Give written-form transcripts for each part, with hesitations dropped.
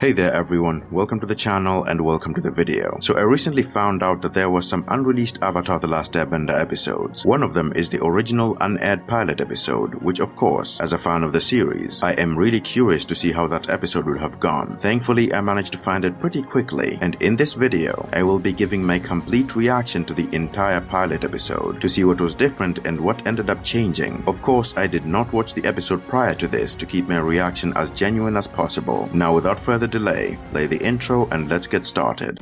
Hey there everyone, welcome to the channel and welcome to the video. So I recently found out that there was some unreleased Avatar The Last Airbender episodes. One of them is the original unaired pilot episode, which of course, as a fan of the series, I am really curious to see how that episode would have gone. Thankfully, I managed to find it pretty quickly, and in this video, I will be giving my complete reaction to the entire pilot episode to see what was different and what ended up changing. Of course, I did not watch the episode prior to this to keep my reaction as genuine as possible. Now without further delay, play the intro and let's get started.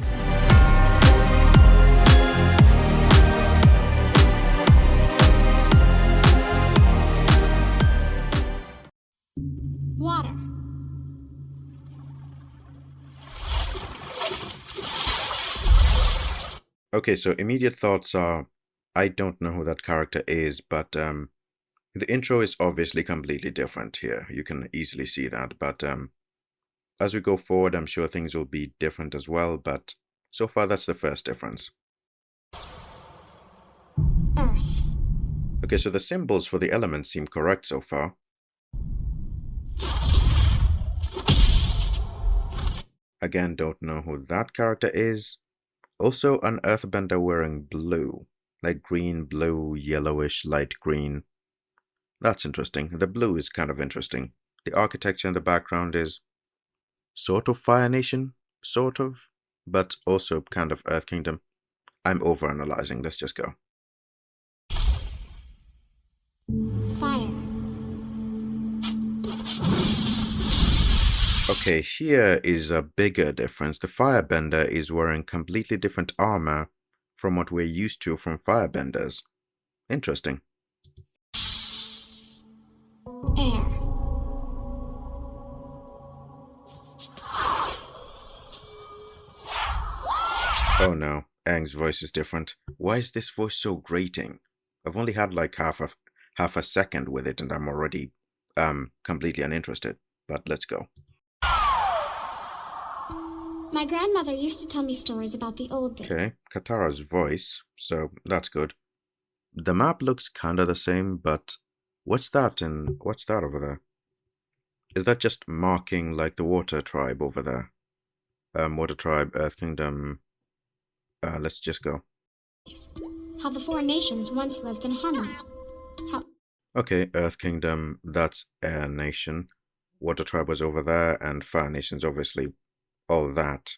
Water. Okay, so immediate thoughts are, I don't know who that character is, but the intro is obviously completely different here. You can easily see that, but as we go forward, I'm sure things will be different as well, but so far that's the first difference. Earth. Okay, so the symbols for the elements seem correct so far. Again, don't know who that character is. Also, an earthbender wearing blue, like green, blue, yellowish, light green. That's interesting. The blue is kind of interesting. The architecture in the background is sort of Fire Nation, sort of, but also kind of Earth Kingdom. I'm overanalyzing, let's just go. Fire. Okay, here is a bigger difference. The Firebender is wearing completely different armor from what we're used to from Firebenders. Interesting. Air. Oh no, Aang's voice is different. Why is this voice so grating? I've only had like half a second with it and I'm already completely uninterested. But let's go. My grandmother used to tell me stories about the old days. Okay, Katara's voice, so that's good. The map looks kinda the same, but what's that and what's that over there? Is that just marking like the water tribe over there? Water tribe, Earth Kingdom. Let's just go. How the four nations once lived in harmony. Okay, Earth Kingdom, that's Air Nation. Water tribe was over there, and Fire Nation's obviously all that.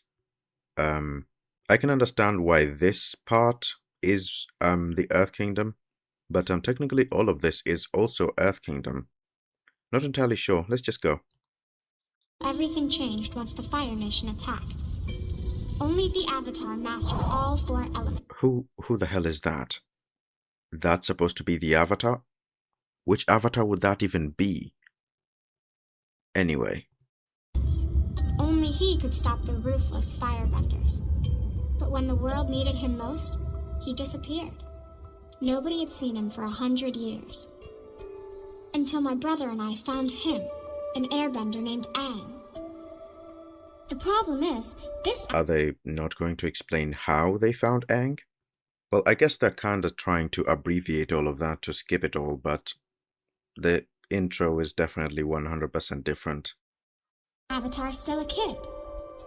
I can understand why this part is the Earth Kingdom, but technically all of this is also Earth Kingdom. Not entirely sure. Let's just go. Everything changed once the Fire Nation attacked. Only the Avatar mastered all four elements. Who the hell is that? That's supposed to be the Avatar? Which Avatar would that even be? Anyway. Only he could stop the ruthless firebenders. But when the world needed him most, he disappeared. Nobody had seen him for 100 years. Until my brother and I found him, an airbender named Aang. The problem is, Are they not going to explain how they found Aang? Well, I guess they're kinda trying to abbreviate all of that to skip it all, but the intro is definitely 100% different. Avatar's still a kid.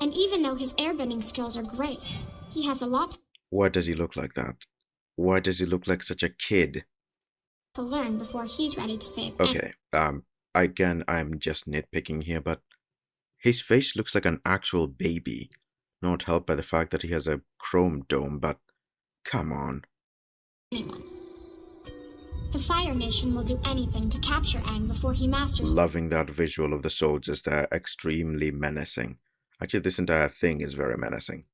And even though his airbending skills are great, he has a lot Why does he look like that? Why does he look like such a kid? to learn before he's ready to save Aang. Okay, again, I'm just nitpicking here, but his face looks like an actual baby. Not helped by the fact that he has a chrome dome, but come on. Anyone. The Fire Nation will do anything to capture Aang before he masters. Loving that visual of the soldiers there, extremely menacing. Actually, this entire thing is very menacing.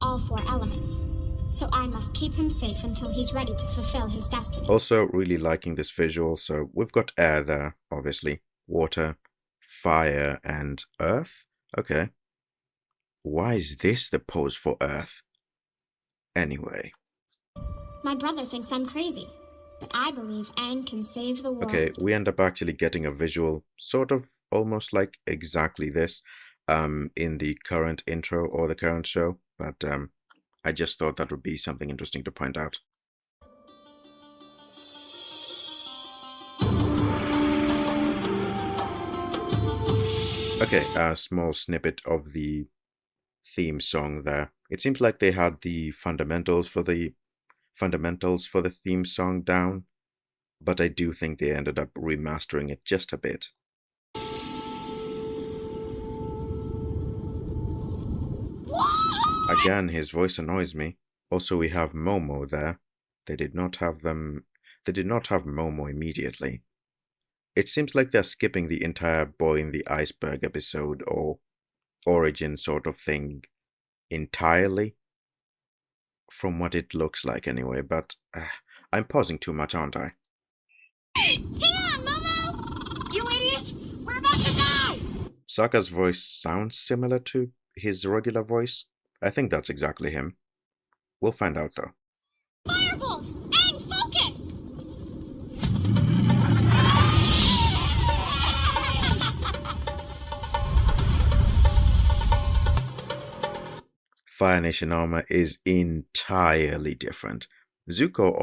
All four elements. So I must keep him safe until he's ready to fulfill his destiny. Also, really liking this visual. So we've got air there, obviously. Water, fire, and earth. Okay. Why is this the pose for earth? Anyway. My brother thinks I'm crazy, but I believe Aang can save the world. Okay, we end up actually getting a visual, sort of almost like exactly this, in the current intro or the current show, but I just thought that would be something interesting to point out. Okay, a small snippet of the theme song there. It seems like they had the fundamentals for the theme song down, but I do think they ended up remastering it just a bit. Again, his voice annoys me. Also, we have Momo there. They did not have Momo immediately. It seems like they're skipping the entire Boy in the Iceberg episode or origin sort of thing entirely, from what it looks like anyway, but I'm pausing too much, aren't I? Hang on, Momo! You idiot! We're about to die! Sokka's voice sounds similar to his regular voice. I think that's exactly him. We'll find out though. Firebolt! Aang, focus! Fire Nation armor is entirely different. Zuko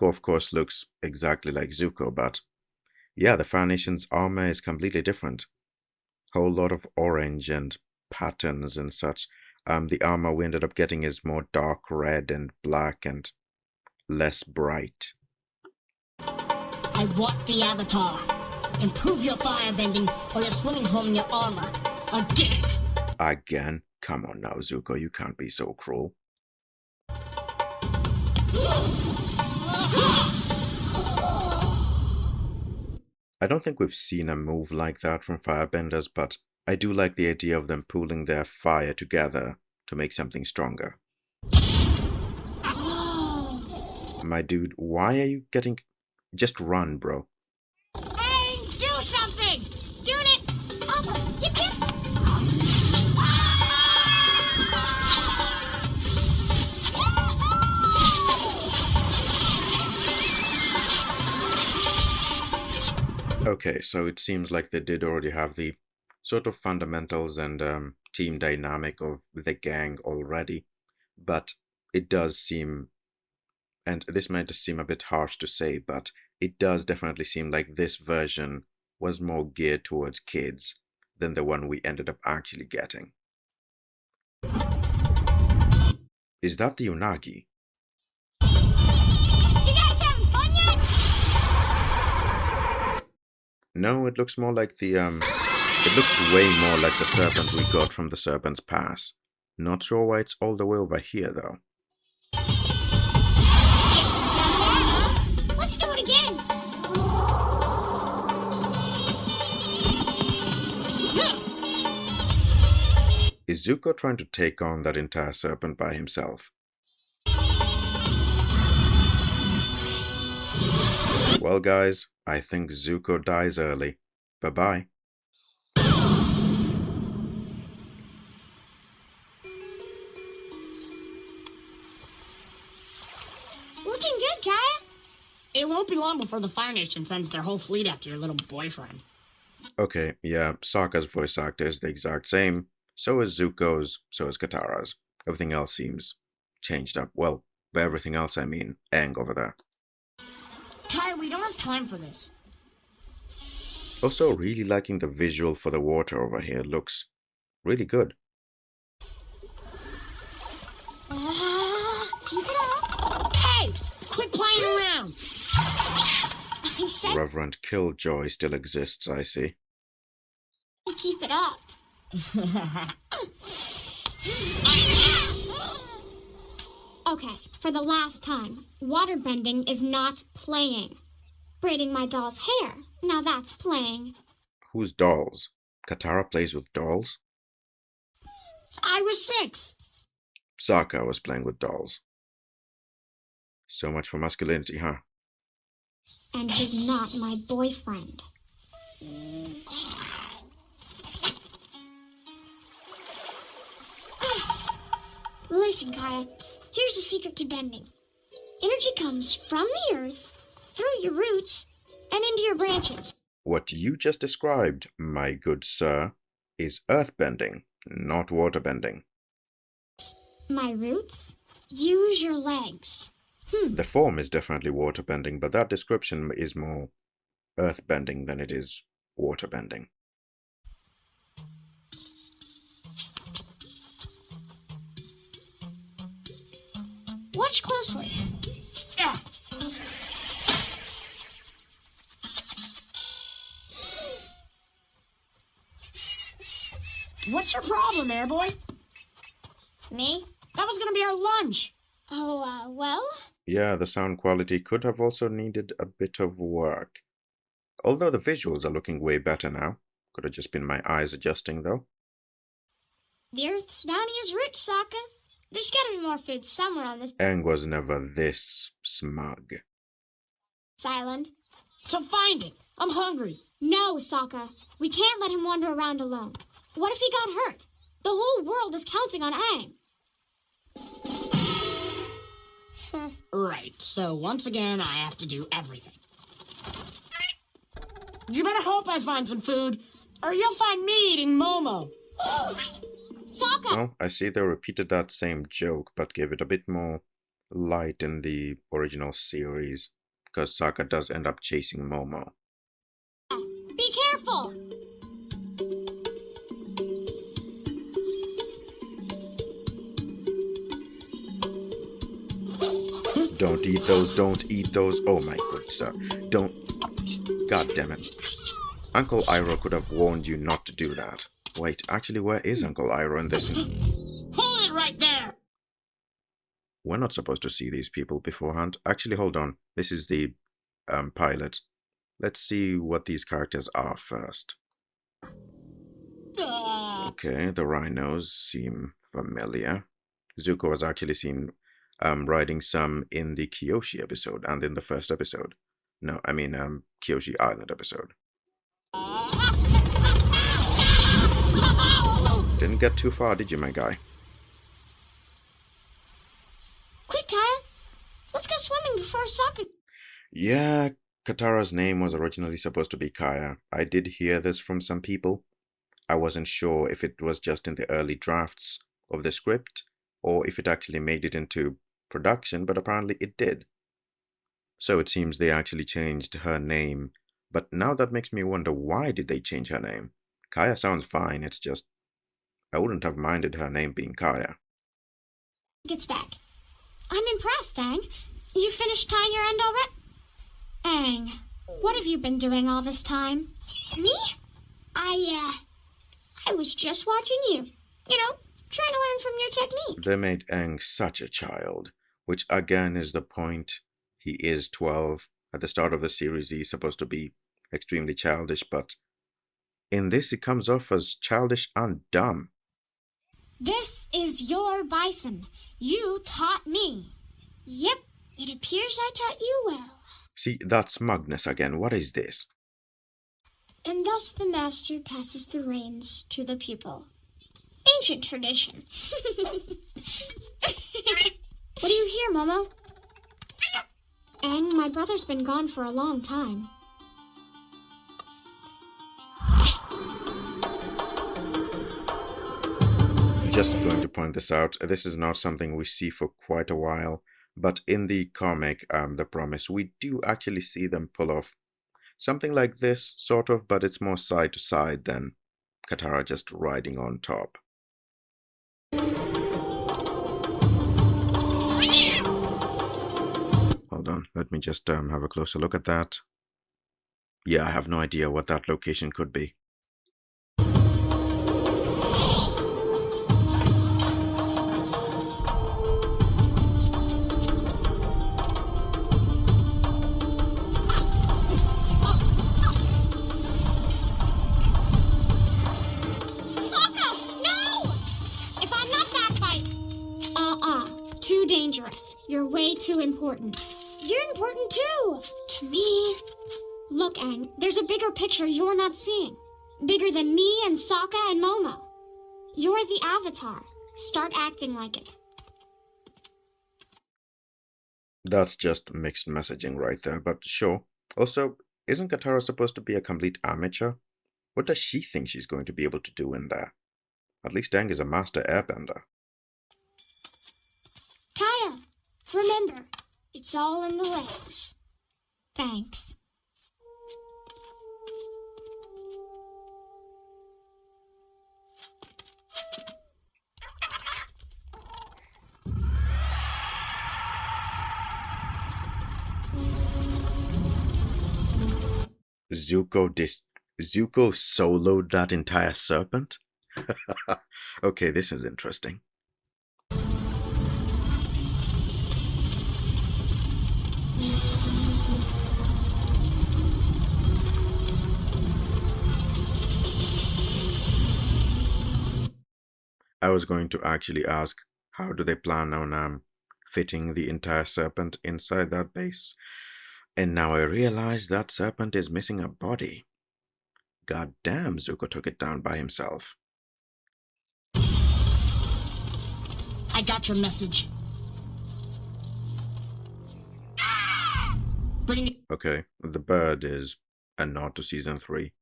of course looks exactly like Zuko, but yeah, the Fire Nation's armor is completely different. Whole lot of orange and patterns and such. The armor we ended up getting is more dark red and black and less bright. I want the Avatar. Improve your firebending or you're swimming home in your armor. Again! Again? Come on now, Zuko, you can't be so cruel. I don't think we've seen a move like that from firebenders, but I do like the idea of them pooling their fire together to make something stronger. My dude, why are you getting... Just run, bro. Hey, do something! Doing it! Up! Yip, yip! Okay, so it seems like they did already have the sort of fundamentals and team dynamic of the gang already, but it does seem, and this might just seem a bit harsh to say, but it does definitely seem like this version was more geared towards kids than the one we ended up actually getting. Is that the Unagi? You guys having fun yet? No, it looks more like the it looks way more like the serpent we got from the Serpent's Pass. Not sure why it's all the way over here though. Let's do it again! Is Zuko trying to take on that entire serpent by himself? Well guys, I think Zuko dies early. Bye-bye. Looking good, Kaya. It won't be long before the Fire Nation sends their whole fleet after your little boyfriend. Okay, yeah, Sokka's voice actor is the exact same. So is Zuko's, so is Katara's. Everything else seems changed up. Well, by everything else I mean Aang over there. Kai, we don't have time for this. Also, really liking the visual for the water over here. Looks really good. Keep it up. Hey! Quit playing around! I said Reverend Killjoy still exists, I see. keep it up. Okay, for the last time, waterbending is not playing. Braiding my doll's hair, now that's playing. Whose dolls? Katara plays with dolls? I was 6. Sokka was playing with dolls. So much for masculinity, huh? And he's not my boyfriend. Listen, Kaya, here's the secret to bending. Energy comes from the earth, through your roots, and into your branches. What you just described, my good sir, is earthbending, not waterbending. My roots? Use your legs. The form is definitely waterbending, but that description is more earthbending than it is waterbending. Watch closely. Yeah. What's your problem, Airboy? Me? That was gonna be our lunch. Oh, well? Yeah, the sound quality could have also needed a bit of work. Although the visuals are looking way better now. Could have just been my eyes adjusting though. The Earth's bounty is rich, Sokka. There's gotta be more food somewhere on this Aang was never this smug. island. So find it. I'm hungry. No, Sokka. We can't let him wander around alone. What if he got hurt? The whole world is counting on Aang. Right, so once again, I have to do everything. You better hope I find some food, or you'll find me eating Momo. Sokka! Well, I see they repeated that same joke, but gave it a bit more light in the original series, because Sokka does end up chasing Momo. Be careful! Don't eat those, don't eat those. Oh my good sir. Don't. God damn it. Uncle Iroh could have warned you not to do that. Wait, actually, where is Uncle Iroh in this? Hold it right there! We're not supposed to see these people beforehand. Actually, hold on. This is the pilot. Let's see what these characters are first. Okay, the rhinos seem familiar. Zuko was actually seen riding some in the Kyoshi episode and in the first episode. No, I mean Kyoshi Island episode. Didn't get too far, did you, my guy? Quick, Kaya! Let's go swimming before Sokka... Yeah, Katara's name was originally supposed to be Kaya. I did hear this from some people. I wasn't sure if it was just in the early drafts of the script or if it actually made it into production, but apparently it did. So it seems they actually changed her name. But now that makes me wonder, why did they change her name? Kaya sounds fine, it's just I wouldn't have minded her name being Kaya. Gets back. I'm impressed, Aang. You finished tying your end already? Aang, what have you been doing all this time? Me? I was just watching you. You know, trying to learn from your technique. They made Aang such a child, which again is the point. He is 12. At the start of the series, he's supposed to be extremely childish, but in this, he comes off as childish and dumb. This is your Bison. You taught me. Yep, it appears I taught you well. See, that smugness again. What is this? And thus the master passes the reins to the pupil. Ancient tradition. What do you hear, Momo? Aang, my brother's been gone for a long time. Just going to point this out, this is not something we see for quite a while, but in the comic, The Promise, we do actually see them pull off something like this, sort of, but it's more side to side than Katara just riding on top. Hold on, let me just have a closer look at that. Yeah, I have no idea what that location could be. Too dangerous. You're way too important. You're important too. To me. Look, Aang, there's a bigger picture you're not seeing. Bigger than me and Sokka and Momo. You're the Avatar. Start acting like it. That's just mixed messaging right there, but sure. Also, isn't Katara supposed to be a complete amateur? What does she think she's going to be able to do in there? At least Aang is a master airbender. Kaya, remember, it's all in the legs. Thanks. Zuko soloed that entire serpent? Okay, this is interesting. I was going to actually ask, how do they plan on fitting the entire serpent inside that base? And now I realize that serpent is missing a body. God damn, Zuko took it down by himself. I got your message. Bring Okay, the bird is a nod to season 3.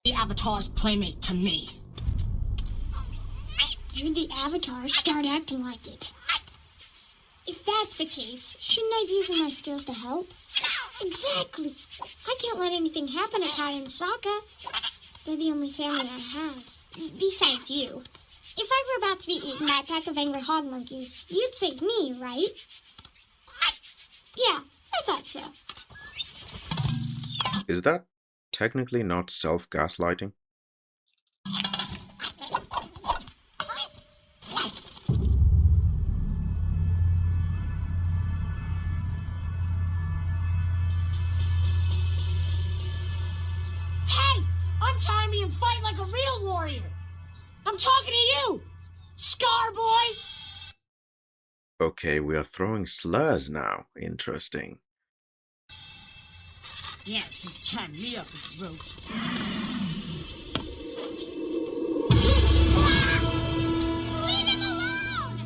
the Avatar's playmate to me. You're the Avatar. Start acting like it. If that's the case, shouldn't I be using my skills to help? Exactly. I can't let anything happen to Kai and Sokka. They're the only family I have. Besides you. If I were about to be eaten by a pack of angry hog monkeys, you'd save me, right? Yeah, I thought so. Is that technically not self-gaslighting? Hey! Untie me and fight like a real warrior! I'm talking to you! Scar boy! Okay, we are throwing slurs now. Interesting. Yeah, you tie me up with ropes. Leave him alone!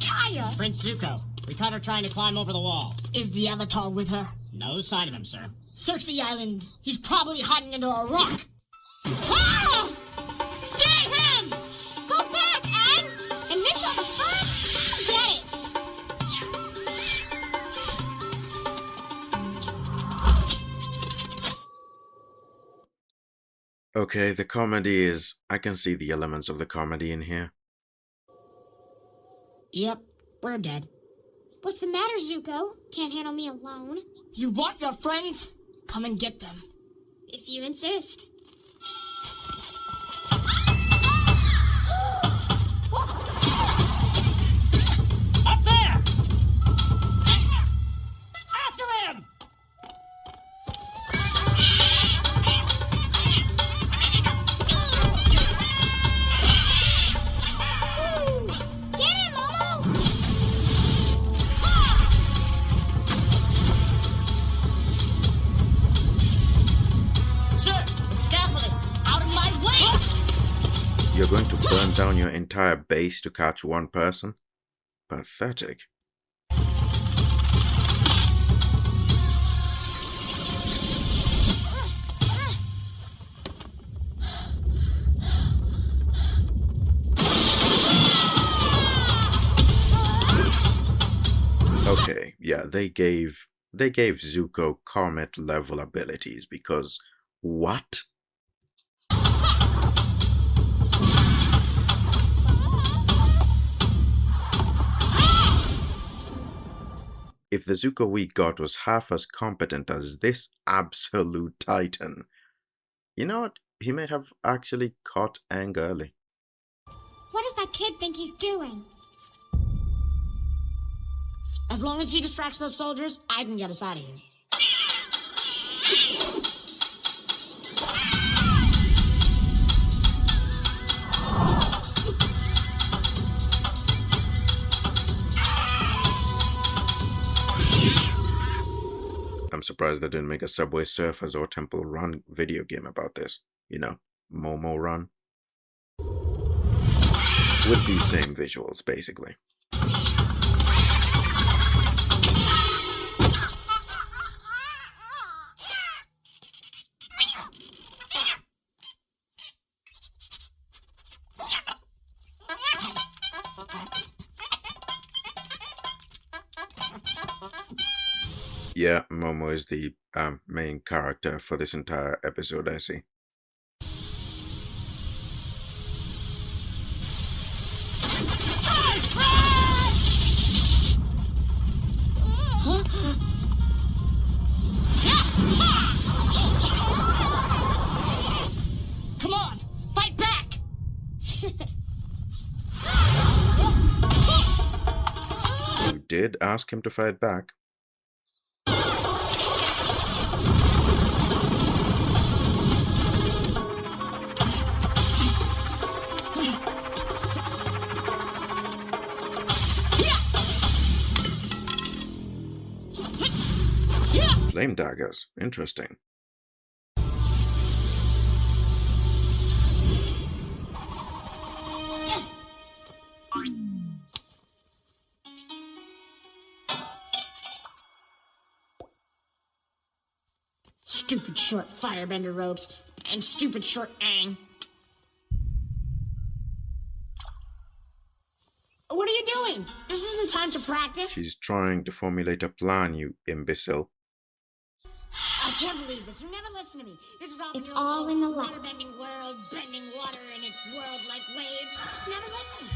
Kaya! Prince Zuko, we caught her trying to climb over the wall. Is the Avatar with her? No sign of him, sir. Search the island. He's probably hiding under a rock. Ah! Get him! Go back, Aang! And miss all the fun? Get it! Okay, the comedy is... I can see the elements of the comedy in here. Yep, we're dead. What's the matter, Zuko? Can't handle me alone. You want your friends? Come and get them. If you insist. Up there! After him! Get him, Momo! Sir, the scaffolding! Out of my way! You're going to burn down your entire base to catch one person? Pathetic. Okay, yeah, they gave Zuko comet level abilities because what? If the Zuko we got was half as competent as this absolute titan, you know what? He may have actually caught Aang early. What does that kid think he's doing? As long as he distracts those soldiers, I can get us out of here. I'm surprised they didn't make a Subway Surfers or Temple Run video game about this. You know, Momo Run. With these same visuals, basically. Yeah, Momo is the main character for this entire episode, I see. did ask him to fight back. Flame daggers. Interesting. Stupid short firebender robes and stupid short Aang. What are you doing? This isn't time to practice. She's trying to formulate a plan, you imbecile. I can't believe this. You never listen to me. This is all It's all in the water lights. bending world, bending water in its world like waves. Never listen.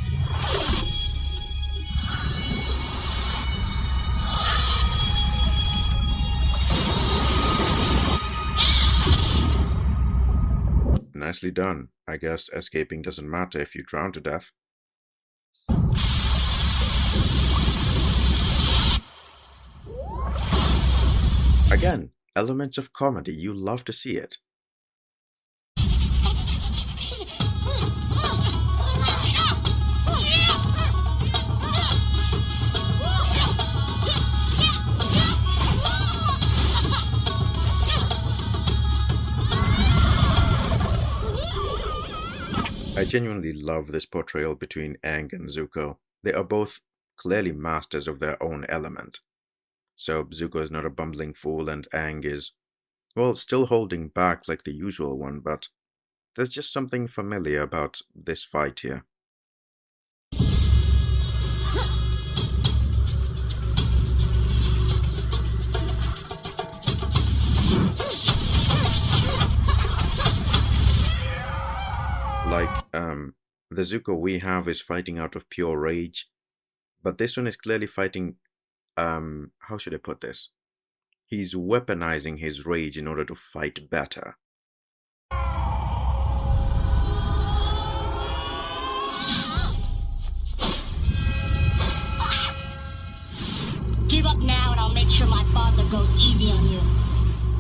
Nicely done. I guess escaping doesn't matter if you drown to death. Again, elements of comedy. You love to see it. I genuinely love this portrayal between Aang and Zuko. They are both clearly masters of their own element. So Zuko is not a bumbling fool and Aang is, well, still holding back like the usual one, but there's just something familiar about this fight here. Like, the Zuko we have is fighting out of pure rage, but this one is clearly fighting, how should I put this? He's weaponizing his rage in order to fight better. Give up now and I'll make sure my father goes easy on you.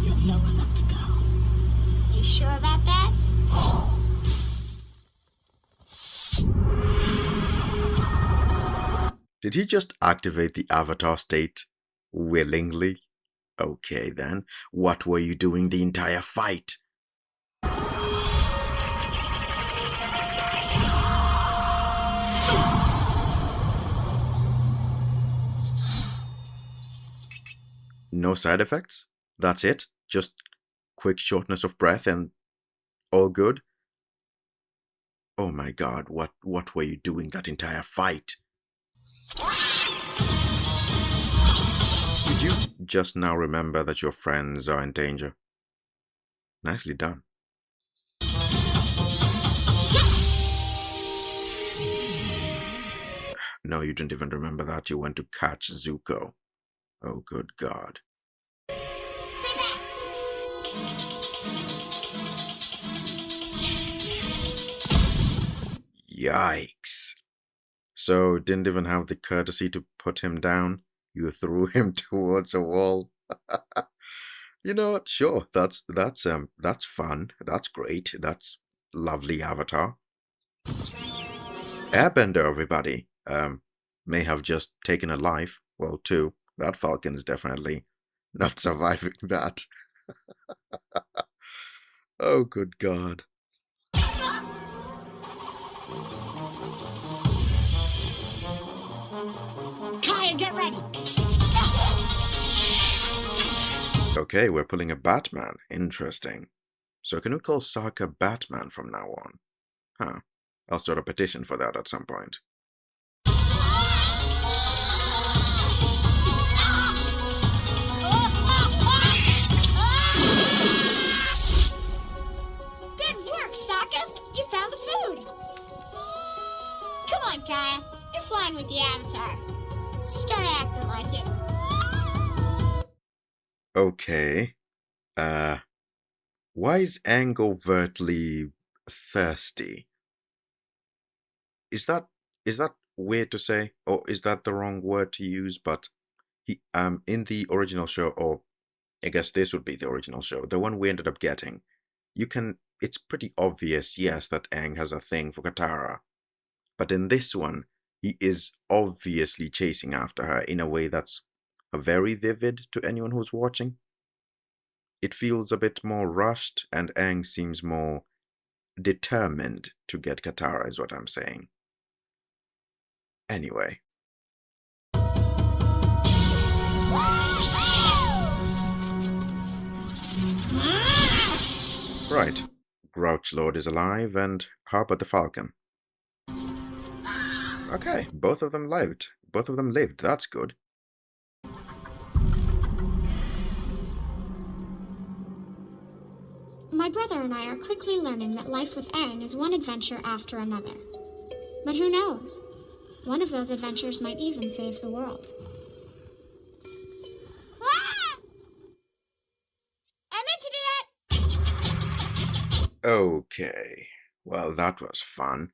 You have nowhere left to go. You sure about that? Did he just activate the avatar state willingly? Okay then, what were you doing the entire fight? No side effects? That's it? Just quick shortness of breath and all good? Oh my god, what were you doing that entire fight? Did you just now remember that your friends are in danger? Nicely done. No, you didn't even remember that. You went to catch Zuko. Oh, good God. Stay back! Yikes. So, didn't even have the courtesy to put him down? You threw him towards a wall? You know what? Sure, that's fun. That's great. That's lovely, Avatar. Airbender, everybody. May have just taken a life. Well, two. That Falcon's definitely not surviving that. Oh, good God. Kaya, get ready! Okay, we're pulling a Batman. Interesting. So can we call Sokka Batman from now on? Huh. I'll start a petition for that at some point. Good work, Sokka! You found the food! Come on, Kaya. You're flying with the Avatar. Start acting like it. Okay. Why is Aang overtly thirsty? Is that weird to say, or is that the wrong word to use? But he in the original show, or I guess this would be the original show, the one we ended up getting, it's pretty obvious, yes, that Aang has a thing for Katara. But in this one, he is obviously chasing after her in a way that's very vivid to anyone who's watching. It feels a bit more rushed, and Aang seems more determined to get Katara, is what I'm saying. Anyway. Right. Grouch Lord is alive, and Harper the Falcon. Okay, both of them lived. That's good. My brother and I are quickly learning that life with Aang is one adventure after another. But who knows? One of those adventures might even save the world. Ah! I meant to do that! Okay. Well, that was fun.